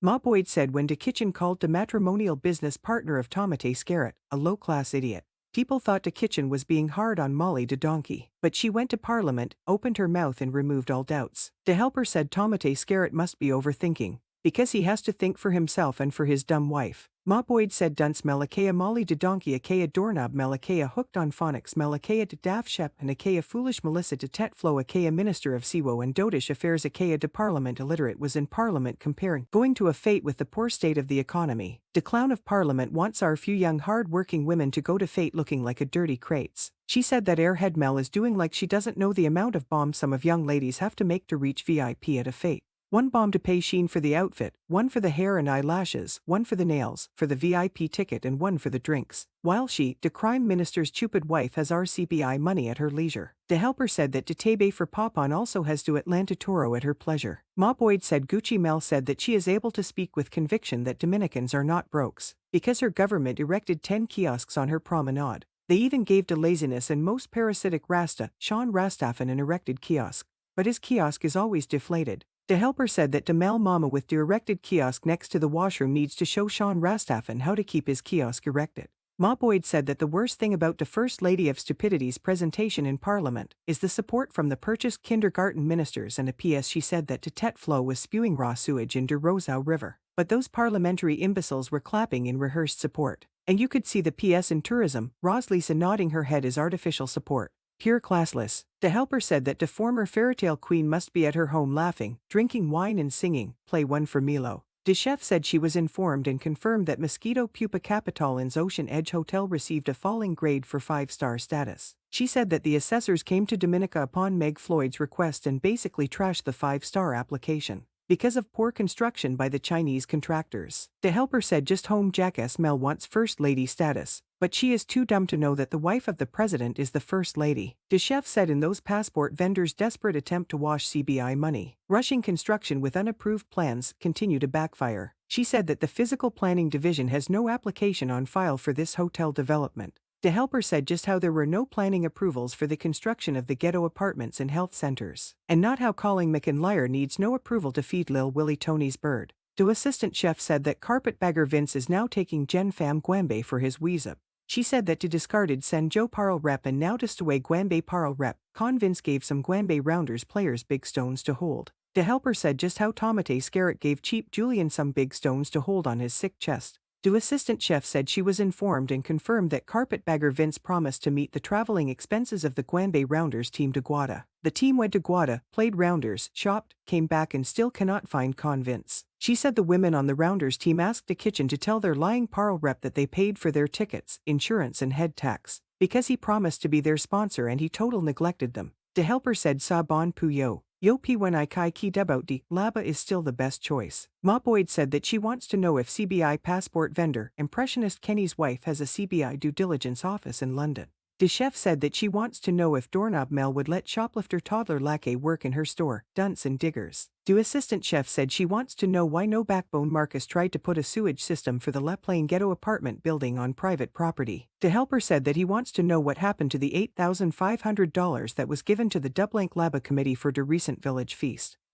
Ma Boyd said when the kitchen called the matrimonial business partner of Tomatay Skerrit, a low-class idiot. People thought the kitchen was being hard on Molly the donkey, but she went to Parliament, opened her mouth and removed all doubts. The helper said Tomatay Skerrit must be overthinking, because he has to think for himself and for his dumb wife. Ma Boyd said Dunce Mel akaya Molly de donkey akaya Doorknob Mel akaya Hooked On Phonics Mel akaya de Daff Shabine akaya Foolish Melissa de Têt Fló akaya Minister of Siwo and Dootish Affairs akaya de Parliament Illiterate was in Parliament comparing going to a fete with the poor state of the economy. The clown of Parliament wants our few young hard-working women to go to fete looking like a dirty crates. She said that Air Head Mel is doing like she doesn't know the amount of bombs some of young ladies have to make to reach VIP at a fete. One bomb to pay Shien for the outfit, one for the hair and eyelashes, one for the nails, for the VIP ticket and one for the drinks. While she, the crime minister's Chupid wife has RCBI money at her leisure. The helper said that Tehbeh For Poponne also has to Atlanta Toro at her pleasure. Ma Boyd said Gucci Mel said that she is able to speak with conviction that Dominicans are not brokes, because her government erected 10 kiosks on her promenade. They even gave to laziness and most parasitic rasta, Sean Rastaphan an erected kiosk. But his kiosk is always deflated. The helper said that the Mel mama with the erected kiosk next to the washroom needs to show Sean Rastaphan how to keep his kiosk erected. Ma Boyd said that the worst thing about the First Lady of Stupidity's presentation in Parliament is the support from the purchased kindergarten ministers and a PS she said that Têt Fló was spewing raw sewage into Roseau River. But those parliamentary imbeciles were clapping in rehearsed support. And you could see the PS in tourism, Ras Lisa nodding her head as artificial support. Pure classless. The helper said that the former Fairytale Queen must be at her home laughing, drinking wine and singing, play One For Melo. The chef said she was informed and confirmed that Mosquito Pupa Capital's Ocean Edge Hotel received a falling grade for 5-star status. She said that the assessors came to Dominica upon Meg Floyd's request and basically trashed the 5-star application because of poor construction by the Chinese contractors. The helper said just home jackass Mel wants First Lady status, but she is too dumb to know that the wife of the president is the First Lady. The chef said in those passport vendors' desperate attempt to wash CBI money, rushing construction with unapproved plans continue to backfire. She said that the physical planning division has no application on file for this hotel development. The helper said just how there were no planning approvals for the construction of the ghetto apartments and health centers, and not how calling McIntyre needs no approval to feed Lil Willie Tony's bird. The assistant chef said that carpetbagger Vince is now taking Jen Pham Guambe for his wheeze up. She said that to discarded Sanjo Parl rep and now to stowaway Guambe Parl rep, Con Vince gave some Guambe Rounders players big stones to hold. The helper said just how Tomatay Skerrit gave cheap Julian some big stones to hold on his sick chest. The assistant chef said she was informed and confirmed that carpetbagger Vince promised to meet the traveling expenses of the Guambe Rounders team to Guada. The team went to Guada, played Rounders, shopped, came back and still cannot find Con Vince. She said the women on the Rounders team asked the kitchen to tell their lying Parl rep that they paid for their tickets, insurance and head tax, because he promised to be their sponsor and he total neglected them. The helper said sa bon puyo. Yo pi when I kai ki debout di, laba is still the best choice. Ma Boyd said that she wants to know if CBI passport vendor, impressionist Kenny's wife has a CBI due diligence office in London. The chef said that she wants to know if Doorknob Mel would let shoplifter toddler Lackey work in her store, Dunce and Diggers. The assistant chef said she wants to know why no backbone Marcus tried to put a sewage system for the La Plaine ghetto apartment building on private property. The helper said that he wants to know what happened to the $8,500 that was given to the Dublank Laba Committee for the recent village feast.